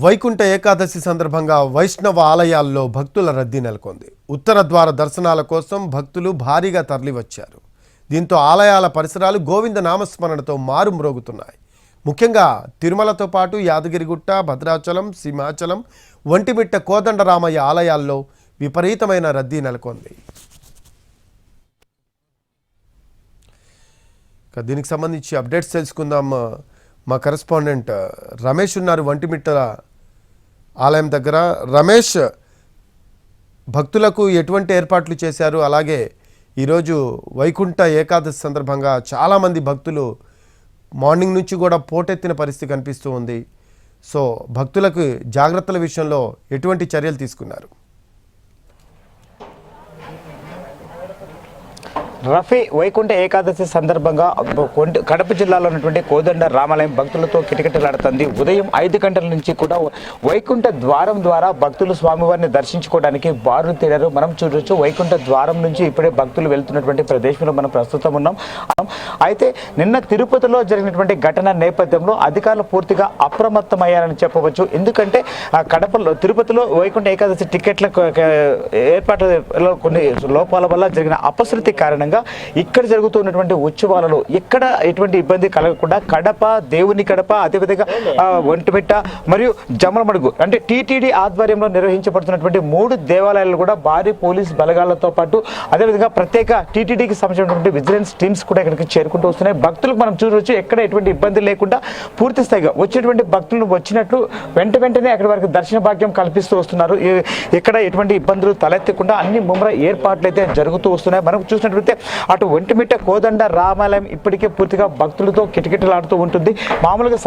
వైకుంఠ ఏకాదశి సందర్భంగా వైష్ణవ ఆలయాల్లో భక్తుల రద్దీ నెలకొంది. ఉత్తర ద్వార దర్శనాల కోసం భక్తులు భారీగా తరలివచ్చారు. దీంతో ఆలయాల పరిసరాలు గోవింద నామస్మరణతో మారుమ్రోగుతున్నాయి. ముఖ్యంగా తిరుమలతో పాటు యాదగిరిగుట్ట, భద్రాచలం, సింహాచలం, ఒంటిమిట్ట కోదండరామయ్య ఆలయాల్లో విపరీతమైన రద్దీ నెలకొంది. దీనికి సంబంధించి అప్డేట్స్ తెలుసుకుందాం. మా కరెస్పాండెంట్ రమేష్ ఉన్నారు ఒంటిమిట్ట ఆలయం దగ్గర. రమేష్, భక్తులకు ఎటువంటి ఏర్పాట్లు చేశారు? అలాగే ఈరోజు వైకుంఠ ఏకాదశి సందర్భంగా చాలామంది భక్తులు మార్నింగ్ నుంచి కూడా పోటెత్తిన పరిస్థితి కనిపిస్తూ ఉంది. సో భక్తులకు జాగ్రత్తల విషయంలో ఎటువంటి చర్యలు తీసుకున్నారు? రఫీ, వైకుంఠ ఏకాదశి సందర్భంగా కడప జిల్లాలో ఉన్నటువంటి కోదండ రామాలయం భక్తులతో కిటకిటలాడుతుంది. ఉదయం 5 గంటల నుంచి కూడా వైకుంఠ ద్వారం ద్వారా భక్తులు స్వామివారిని దర్శించుకోవడానికి బారులు తీరారు. మనం చూడొచ్చు, వైకుంఠ ద్వారం నుంచి ఇప్పుడే భక్తులు వెళ్తున్నటువంటి ప్రదేశంలో మనం ప్రస్తుతం ఉన్నాం. అయితే నిన్న తిరుపతిలో జరిగినటువంటి ఘటన నేపథ్యంలో అధికారులు పూర్తిగా అప్రమత్తమయ్యారని చెప్పవచ్చు. ఎందుకంటే తిరుపతిలో వైకుంఠ ఏకాదశి టికెట్ల ఏర్పాట్లలో కొన్ని లోపాల వల్ల జరిగిన అపశృతి కారణంగా ఇక్కడ జరుగుతున్నటువంటి ఉత్సవాలలో ఎక్కడ ఎటువంటి ఇబ్బంది కలగకుండా కడప, దేవుని కడప, అదేవిధంగా ఒంటిమిట్ట మరియు జమ్మలమడుగు అంటే టీటీడీ ఆధ్వర్యంలో నిర్వహించబడుతున్నటువంటి 3 దేవాలయాలు కూడా భారీ పోలీస్ బలగాలతో పాటు అదేవిధంగా ప్రత్యేక టీటీడీకి సంబంధించినటువంటి విజిలెన్స్ టీమ్స్ కూడా ఇక్కడికి చేరుకుంటూ వస్తున్నాయి. భక్తులకు మనం చూడవచ్చు, ఎక్కడ ఎటువంటి ఇబ్బంది లేకుండా పూర్తి స్థాయిగా వచ్చేటువంటి భక్తులను వచ్చినట్లు వెంటనే అక్కడి వరకు దర్శన భాగ్యం కల్పిస్తూ వస్తున్నారు. ఎక్కడ ఎటువంటి ఇబ్బందులు తలెత్తకుండా అన్ని ముమ్మర ఏర్పాట్లు అయితే జరుగుతూ వస్తున్నాయి. మనం చూసినట్లయితే అటు ఒంటిమిట్ట కోదండ రామాలయం ఇప్పటికే పూర్తిగా భక్తులతో కిటకిటలాడుతూ ఉంటుంది. మామూలుగా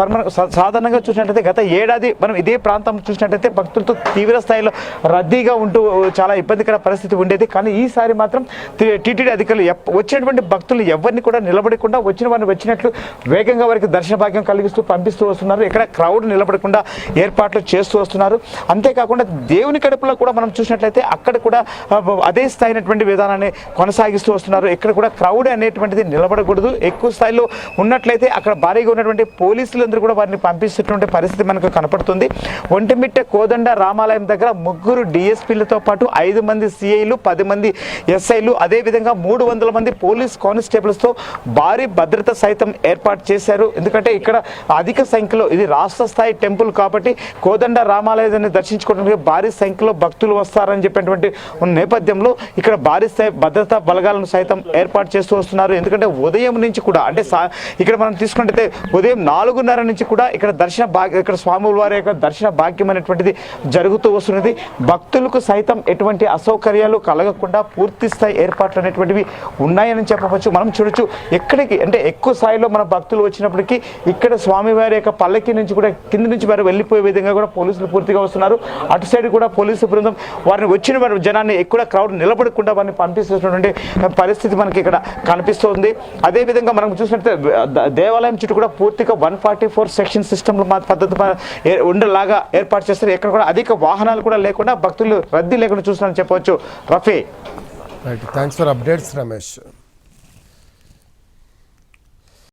సాధారణంగా చూసినట్లయితే గత ఏడాది మనం ఇదే ప్రాంతం చూసినట్లయితే భక్తులతో తీవ్ర స్థాయిలో రద్దీగా ఉంటూ చాలా ఇబ్బందికర పరిస్థితి ఉండేది. కానీ ఈసారి మాత్రం టీటీడీ అధికారులు వచ్చినటువంటి భక్తులు ఎవరిని కూడా నిలబడకుండా వచ్చిన వారిని వచ్చినట్లు వేగంగా వారికి దర్శన భాగ్యం కలిగిస్తూ పంపిస్తూ వస్తున్నారు. ఇక్కడ క్రౌడ్ నిలబడకుండా ఏర్పాట్లు చేస్తూ వస్తున్నారు. అంతేకాకుండా దేవుని కడుపులో కూడా మనం చూసినట్లయితే అక్కడ కూడా అదే స్థాయినటువంటి విధానాన్ని కొనసాగిస్తూ వస్తున్నారు. ఇక్కడ కూడా క్రౌడ్ అనేటువంటిది నిలబడకూడదు. ఎక్కువ స్థాయిలో ఉన్నట్లయితే అక్కడ భారీగా ఉన్నటువంటి పోలీసులందరూ కూడా వారిని పంపిస్తున్నటువంటి పరిస్థితి మనకు కనపడుతుంది. ఒంటిమిట్ట కోదండ రామాలయం దగ్గర 3 డిఎస్పీలతో పాటు 5 మంది సిఐలు, 10 మంది ఎస్ఐలు, అదేవిధంగా 300 మంది పోలీస్ కానిస్టేబుల్స్తో భారీ భద్రత సైతం ఏర్పాటు చేశారు. ఎందుకంటే ఇక్కడ అధిక సంఖ్యలో ఇది రాష్ట్ర స్థాయి టెంపుల్ కాబట్టి కోదండ రామాలయాన్ని దర్శించుకోవడానికి భారీ సంఖ్యలో భక్తులు వస్తారని చెప్పినటువంటి నేపథ్యంలో ఇక్కడ భారీ స్థాయి భద్రతా బలగాలను సైతం ఏర్పాటు చేస్తూ వస్తున్నారు. ఎందుకంటే ఉదయం నుంచి కూడా అంటే ఇక్కడ మనం తీసుకుంటే ఉదయం 4:30 నుంచి కూడా ఇక్కడ ఇక్కడ స్వాముల వారి యొక్క దర్శన భాగ్యం అనేటువంటిది జరుగుతూ వస్తున్నది. భక్తులకు సైతం ఎటువంటి అసౌకర్యాలు కలగకుండా పూర్తి స్థాయి ఏర్పాట్లు అనేటువంటివి ఉన్నాయని చెప్పవచ్చు. మనం చూడొచ్చు, ఎక్కడికి అంటే ఎక్కువ స్థాయిలో మన భక్తులు వచ్చినప్పటికీ ఇక్కడ స్వామివారి యొక్క పల్లకి నుంచి కూడా కింది నుంచి వారు వెళ్ళిపోయే విధంగా కూడా పోలీసులు పూర్తిగా వస్తున్నారు. అటు సైడ్ కూడా పోలీసు బృందం వారిని వచ్చిన వారి జనాన్ని ఎక్కువ క్రౌడ్ నిలబడకుండా వారిని పంపిస్తున్నటువంటి పరిస్థితి మనకి ఇక్కడ కనిపిస్తుంది. అదేవిధంగా మనం చూసినట్లయితే దేవాలయం చుట్టూ కూడా పూర్తిగా 144 సెక్షన్ సిస్టమ్ పద్ధతి ఉండేలాగా ఏర్పాటు చేస్తారు. ఎక్కడ కూడా అధిక వాహనాలు కూడా లేకుండా భక్తులు రద్దీ లేకుండా చూస్తున్నారని చెప్పవచ్చు. Rafi, thanks for updates Ramesh.